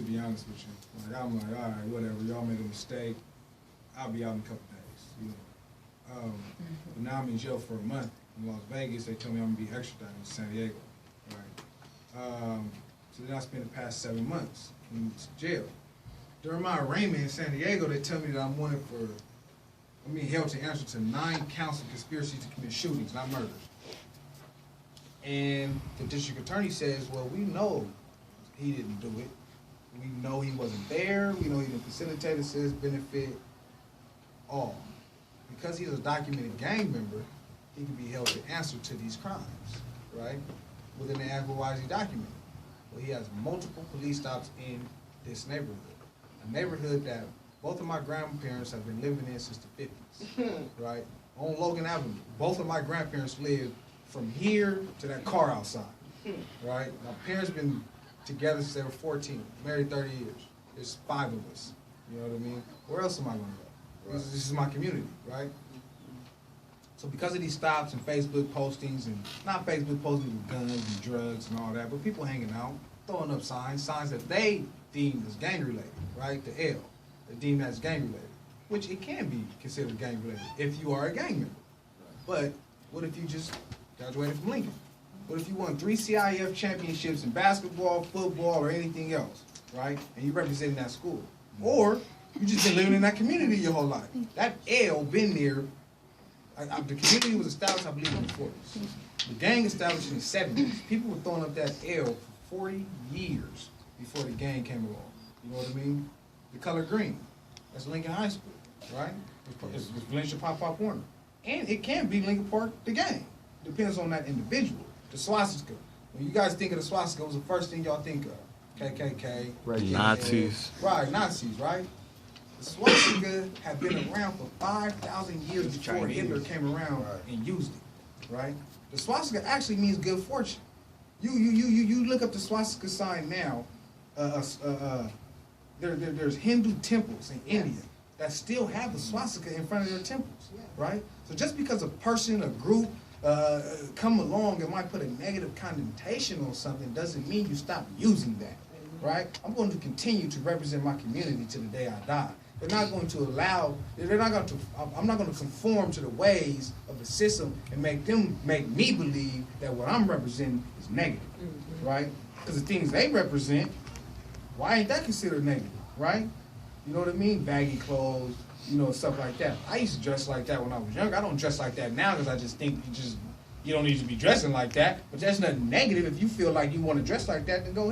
to be honest with you. Like, I'm like, all right, whatever, y'all made a mistake. I'll be out in a couple days, you know. But now I'm in jail for a month in Las Vegas. They tell me I'm gonna be extradited to San Diego, right? So then I spent the past 7 months in jail. During my arraignment in San Diego, they tell me that I'm wanted for, I'm being held to answer to 9 counts of conspiracy to commit shootings, not murders. And the district attorney says, well, we know he didn't do it. We know he wasn't there. We know he didn't facilitate, assist, benefit, all. Because he's a documented gang member, he can be held to answer to these crimes, right? Within the act, why is he documented? Well, he has multiple police stops in this neighborhood. A neighborhood that both of my grandparents have been living in since the 50s, right? On Logan Avenue. Both of my grandparents lived from here to that car outside, right? My parents been together since they were 14, married 30 years. There's 5 of us, you know what I mean? Where else am I gonna go? This is my community, right? So because of these stops and Facebook postings, and not Facebook postings with guns and drugs and all that, but people hanging out, throwing up signs that they deem as gang related, right? The L, they deem as gang related, which it can be considered gang related if you are a gang member. But what if you just graduated from Lincoln? What if you won 3 CIF championships in basketball, football, or anything else, right? And you representing that school. Or you just been living in that community your whole life. That L been there. The community was established, I believe, in the 40s. The gang established in the 70s. People were throwing up that L for 40 years before the gang came along. You know what I mean? The color green, that's Lincoln High School, right? It's Valencia Pop Warner. And it can be Lincoln Park, the gang. Depends on that individual. The swastika. When you guys think of the swastika, what's the first thing y'all think of? KKK. Right. Nazis. Right, Nazis, right? The swastika had been around for 5,000 years before Hitler came around and used it, right? The swastika actually means good fortune. You look up the swastika sign now. There's Hindu temples in India that still have the swastika in front of their temples, right? So just because a person, a group, come along and might put a negative connotation on something doesn't mean you stop using that, right? I'm going to continue to represent my community to the day I die. They're not going to allow, I'm not going to conform to the ways of the system and make me believe that what I'm representing is negative, right? Because the things they represent, why ain't that considered negative, right? You know what I mean? Baggy clothes, you know, stuff like that. I used to dress like that when I was younger. I don't dress like that now because I just think you don't need to be dressing like that. But that's nothing negative. If you feel like you want to dress like that, then go ahead.